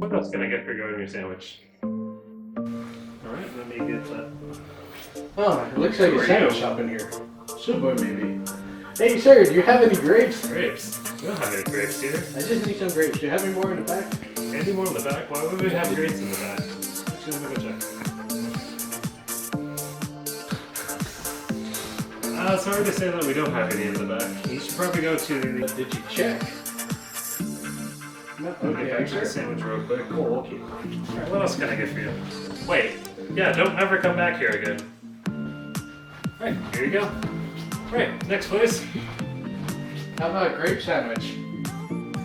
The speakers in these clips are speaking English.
What else can I get for you on your sandwich? Alright, let me get that. Oh, it looks like Who a are sandwich you? shop in here. Sooubway, maybe. Hey, sir, do you have any grapes? Grapes? We don't have any grapes here. I just need some grapes. Do you have any more in the back? Any more in the back? Why would we have grapes in the back? Actually, let me go check. Sorry to say that we don't have any in the back. You should probably go to the... Did you check? No, Get okay, back to the sir. sandwich real quick. Oh, okay. Alright, what else can I get for you? Wait. Yeah, don't ever come back here again. Alright, here you go. Alright, next please. How about a grape sandwich?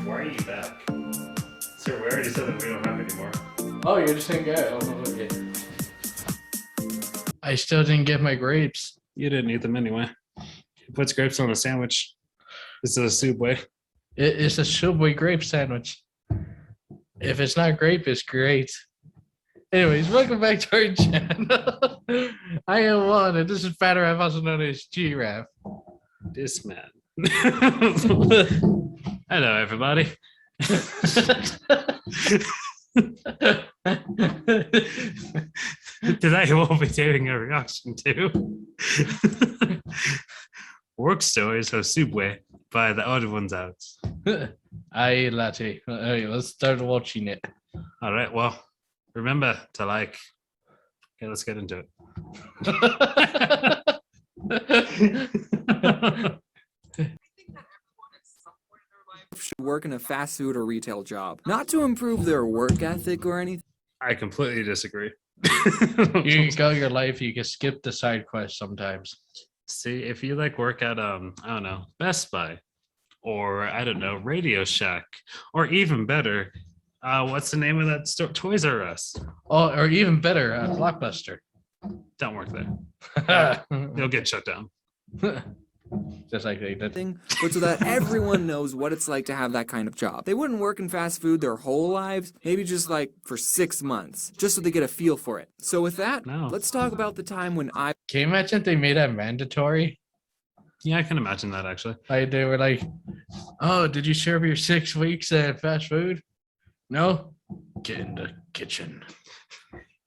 Why are you back? Sir, we already said that we don't have any more. Oh, you're the same guy. Oh, okay. I still didn't get my grapes. You didn't eat them anyway. Who puts grapes on a sandwich? This is a Sooubway. It's a Sooubway grape sandwich. If it's not grape, it's great. Anyways, welcome back to our channel. I am Wan, and this is Bateriraffe, also known as Giraffe. This man. Hello, everybody. Today we'll be doing a reaction to Work Stories of Sooubway by the Odd Ones Out. Aye, latte. Okay, let's start watching it. All right, well, remember to like. Okay, let's get into it. Should work in a fast food or retail job, not to improve their work ethic or anything. I completely disagree. You go your life, you can skip the side quest sometimes. See, if you like work at I don't know, Best Buy, or I don't know, Radio Shack, or even better, what's the name of that store? Toys R Us. Oh, or even better, Blockbuster. Don't work there. You'll get shut down. Just like they did. But so that everyone knows what it's like to have that kind of job. They wouldn't work in fast food their whole lives, maybe just like for 6 months, just so they get a feel for it. So with that, let's talk about the time when I... Can you imagine if they made that mandatory? Yeah, I can imagine that actually. Like they were like, "Oh, did you serve your 6 weeks at fast food? No, get in the kitchen."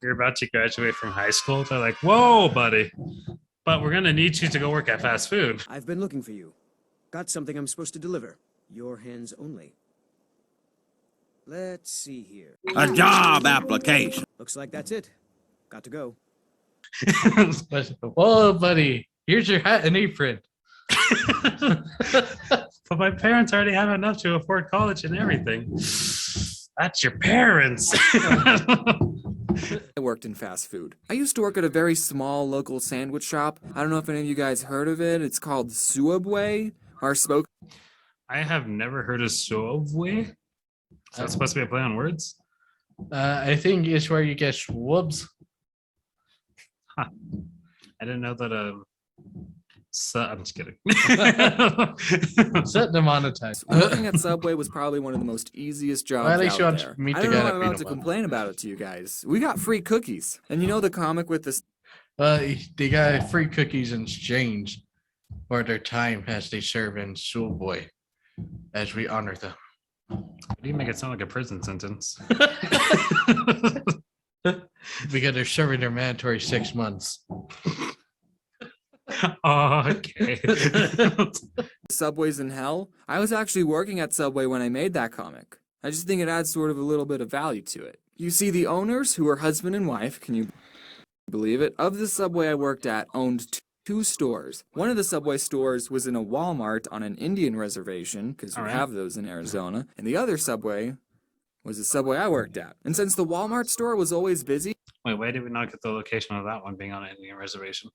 You're about to graduate from high school. They're like, "Whoa, buddy, but we're gonna need you to go work at fast food." I've been looking for you. Got something I'm supposed to deliver. Your hands only. Let's see here. A job application. Looks like that's it. Got to go. Whoa, buddy, here's your hat and apron. But my parents already have enough to afford college and everything. That's your parents. I worked in fast food. I used to work at a very small local sandwich shop. I don't know if any of you guys heard of it. It's called Sooubway. Our spoke. I have never heard of Sooubway. Is that supposed to be a play on words? I think it's where you get swabs. Huh. I didn't know that. I'm just kidding. Set demonetized. Working at Subway was probably one of the most easiest jobs Well, at least you out want there. me to I don't get know a if I'm allowed peanut to butter. complain about it to you guys. We got free cookies. And you know the comic with this... They got free cookies in exchange for their time as they serve in Sooubway, as we honor them. Why do you make it sound like a prison sentence? Because they're serving their mandatory 6 months. Oh, okay. Subways in Hell. I was actually working at Subway when I made that comic. I just think it adds sort of a little bit of value to it. You see, the owners, who are husband and wife, can you believe it, of the Subway I worked at owned two stores. One of the Subway stores was in a Walmart on an Indian reservation, because we have those in Arizona, and the other Subway was the Subway I worked at. And since the Walmart store was always busy... Wait, why did we not get the location of that one being on an Indian reservation?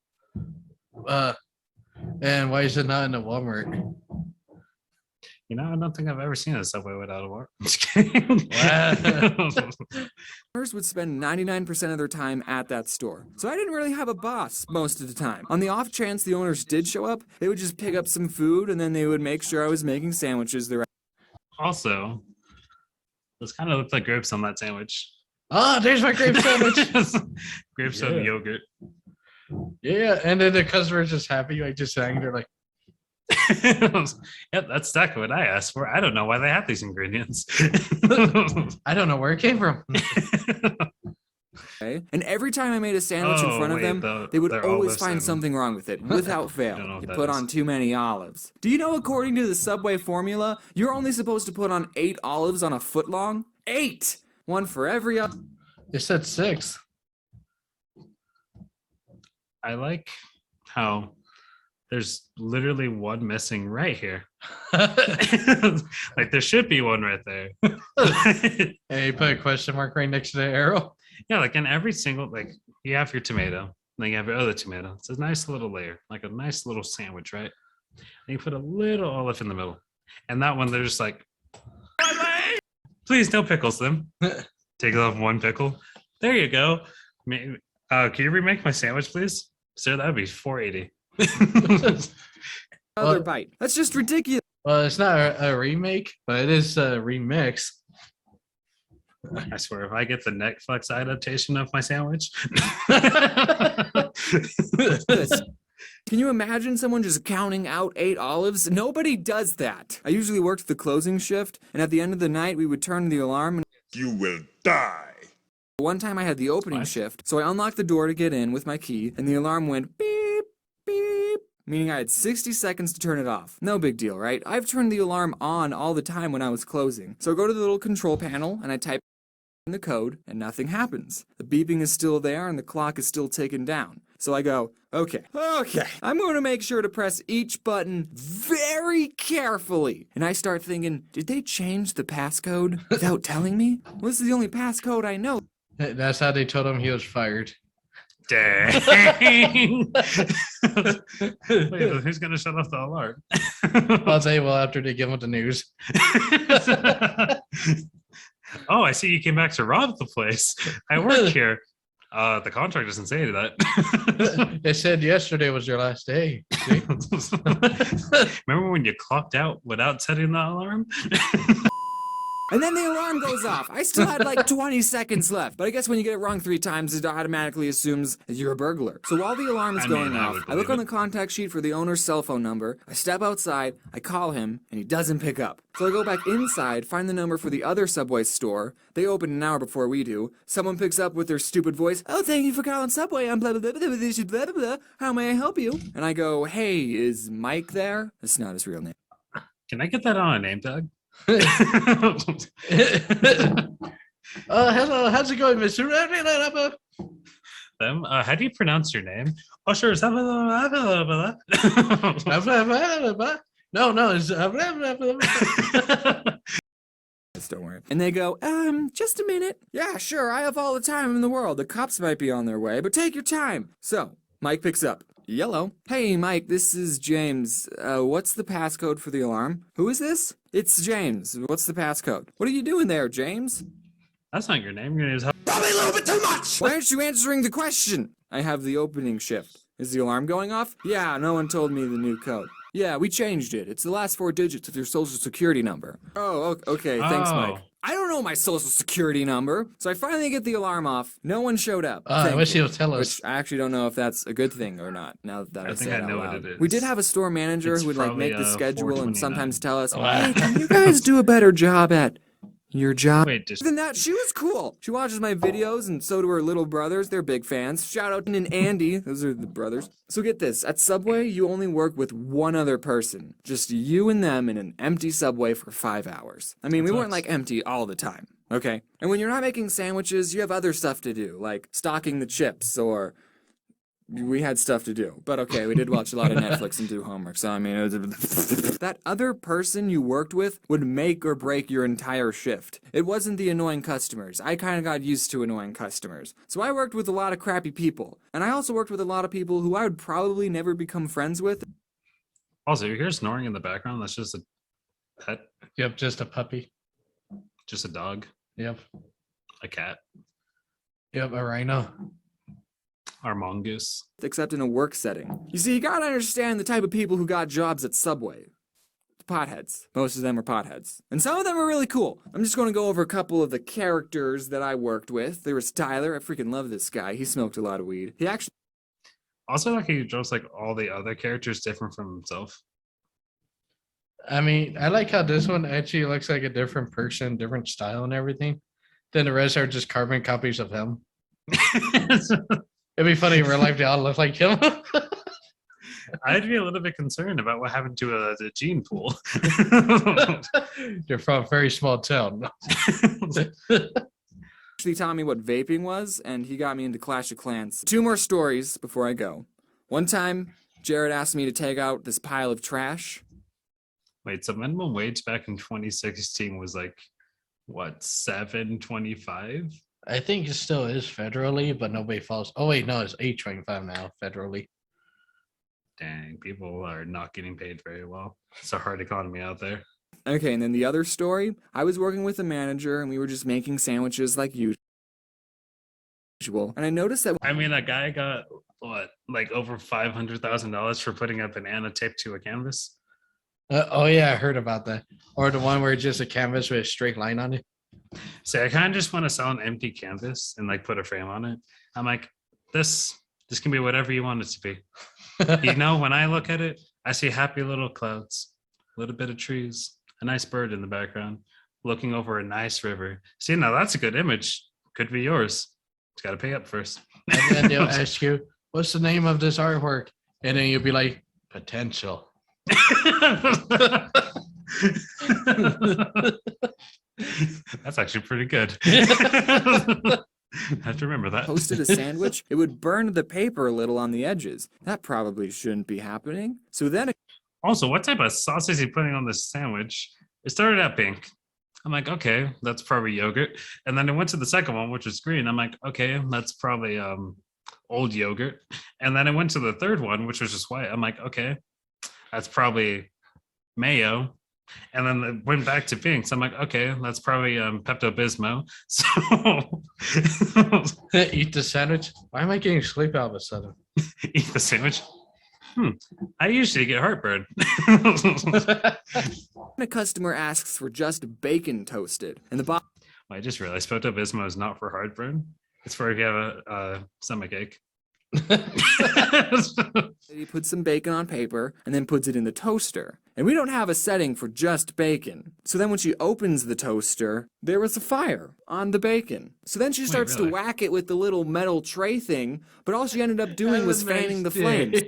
And why is it not in the Walmart? You know, I don't think I've ever seen a Subway without a war. Just kidding. Owners would spend 99% of their time at that store. So I didn't really have a boss most of the time. On the off chance the owners did show up, they would just pick up some food and then they would make sure I was making sandwiches. Also, those kind of look like grapes on that sandwich. Oh, there's my grape sandwich. Grapes on yogurt. Yeah, and then the customer's just happy, like just saying, they're like, Yep, that's exactly what I asked for. I don't know why they have these ingredients. I don't know where it came from. Okay? And every time I made a sandwich in Oh, front of wait, them, they would they're always olives find and- something wrong with it, without know fail. what You that put is. on too many olives. Do you know, according to the Subway formula, you're only supposed to put on 8 olives on a foot long? 8! One for every other. It said 6. I like how there's literally one missing right here. Like there should be one right there. Hey, you put a question mark right next to the arrow. Yeah, like in every single, like you have your tomato, then you have your other tomato. It's a nice little layer, like a nice little sandwich, right? And you put a little olive in the middle. And that one, they're just like, please no pickles them. Take off one pickle. There you go. Can you remake my sandwich, please? Sir, that would be $4.80. Other Well- bite. That's just ridiculous. Well, it's not a remake, but it is a remix. I swear, if I get the Netflix adaptation of my sandwich. Can you imagine someone just counting out 8 olives? Nobody does that. I usually worked the closing shift, and at the end of the night, we would turn the alarm. And You will die. one time I had the opening What? shift, so I unlocked the door to get in with my key, and the alarm went beep, beep, meaning I had 60 seconds to turn it off. No big deal, right? I've turned the alarm on all the time when I was closing. So I go to the little control panel, and I type in the code, and nothing happens. The beeping is still there, and the clock is still ticking down. So I go, okay, I'm going to make sure to press each button very carefully. And I start thinking, did they change the passcode without telling me? Well, this is the only passcode I know. That's how they told him he was fired. Dang. Wait, who's going to shut off the alarm? Well, they will after they give him the news. Oh, I see you came back to rob the place. I work here. The contract doesn't say that. They said yesterday was your last day. See? Remember when you clocked out without setting the alarm? And then the alarm goes off. I still had like 20 seconds left. But I guess when you get it wrong 3 times, it automatically assumes that you're a burglar. So while the alarm is I mean, going I off, would I look believe on the contact sheet for the owner's cell phone number. I step outside, I call him, and he doesn't pick up. So I go back inside, find the number for the other Subway store. They open an hour before we do. Someone picks up with their stupid voice. Oh, thank you for calling Subway. I'm blah, blah, blah, blah, blah, blah, blah, blah. How may I help you? And I go, hey, is Mike there? That's not his real name. Can I get that on a name tag? Hello, how's it going, Mr. Them? How do you pronounce your name? Oh, sure. No, it's Don't worry. And they go, just a minute. Yeah, sure, I have all the time in the world. The cops might be on their way, but take your time. So, Mike picks up. Yellow. Hey, Mike, this is James. What's the passcode for the alarm? Who is this? It's James. What's the passcode? What are you doing there, James? That's not your name. Your name is. Probably a little bit too much. Why aren't you answering the question? I have the opening shift. Is the alarm going off? Yeah, no one told me the new code. Yeah, we changed it. It's the last 4 digits of your social security number. Oh, okay. Thanks, Mike. Oh. I don't know my social security number. So I finally get the alarm off. No one showed up. I Thank wish you. he'll tell us. Which I actually don't know if that's a good thing or not. Now that I, I say think it I out know what loud. it is. We did have a store manager It's who would like make probably, the schedule and 429. sometimes tell us, Wow. "Hey, can you guys do a better job at your job?" Wait, just. Other than that, she was cool. She watches my videos, and so do her little brothers. They're big fans. Shout out to and Andy. Those are the brothers. So get this. At Subway, you only work with one other person. Just you and them in an empty Subway for 5 hours. I mean, we weren't like empty all the time, okay? And when you're not making sandwiches, you have other stuff to do, like stocking the chips or... We had stuff to do, but okay, we did watch a lot of Netflix and do homework, so I mean, that other person you worked with would make or break your entire shift. It wasn't the annoying customers. I kind of got used to annoying customers. So I worked with a lot of crappy people, and I also worked with a lot of people who I would probably never become friends with. Also, you hear snoring in the background. That's just a pet, Yep, just a puppy. just a dog, Yep. a cat, Yep, a rhino. our mongoose. Except in a work setting. You see, you gotta understand the type of people who got jobs at Subway. Potheads. Most of them are potheads. And some of them are really cool. I'm just gonna go over a couple of the characters that I worked with. There was Tyler. I freaking love this guy. He smoked a lot of weed. He actually Also, like he draws like all the other characters different from himself. I mean, I like how this one actually looks like a different person, different style and everything. Then the rest are just carbon copies of him. It'd be funny in real life, they all look like him. I'd be a little bit concerned about what happened to the gene pool. They're from a very small town. Actually taught me what vaping was, and he got me into Clash of Clans. 2 more stories before I go. One time, Jared asked me to take out this pile of trash. Wait, so minimum wage back in 2016 was like what, $7.25? I think it still is federally, but nobody follows. Oh wait, no, it's $8.25 now federally. Dang, people are not getting paid very well. It's a hard economy out there. Okay, and then the other story, I was working with a manager, and we were just making sandwiches like usual. And I noticed that I mean, a guy got what, like over $500,000 for putting a banana taped to a canvas. Oh yeah, I heard about that. Or the one where it's just a canvas with a straight line on it. See, I kind of just want to sell an empty canvas and like put a frame on it. I'm like, this can be whatever you want it to be. You know, when I look at it, I see happy little clouds, a little bit of trees, a nice bird in the background, looking over a nice river. See, now that's a good image. Could be yours. It's got to pay up first. And then they'll ask you, what's the name of this artwork? And then you'll be like, potential. That's actually pretty good. I have to remember that. posted a sandwich, it would burn the paper a little on the edges. That probably shouldn't be happening. So then Also, what type of sauce is he putting on this sandwich? It started out pink. I'm like, okay, that's probably yogurt. And then I went to the second one, which was green. I'm like, okay, that's probably old yogurt. And then I went to the third one, which was just white. I'm like, okay, that's probably mayo. And then it went back to pink. So I'm like, okay, that's probably Pepto-Bismol. So Eat the sandwich. Why am I getting sleep all of a sudden? eat the sandwich. I usually get heartburn. a customer asks for just bacon toasted, and the boss I just realized Pepto-Bismol is not for heartburn. It's for if you have a stomach ache. he puts some bacon on paper and then puts it in the toaster. And we don't have a setting for just bacon. So then when she opens the toaster, there was a fire on the bacon. So then she starts really? to whack it with the little metal tray thing, but all she ended up doing was fanning the flames.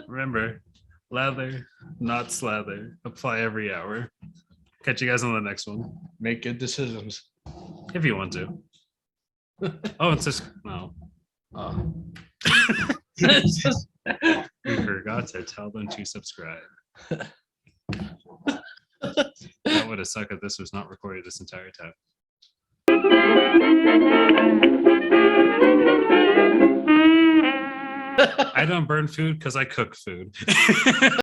Remember, lather, not slather. Apply every hour. Catch you guys on the next one. Make good decisions. If you want to. Oh, it's just no. Oh. We forgot to tell them to subscribe. That would have sucked if this was not recorded this entire time. I don't burn food because I cook food.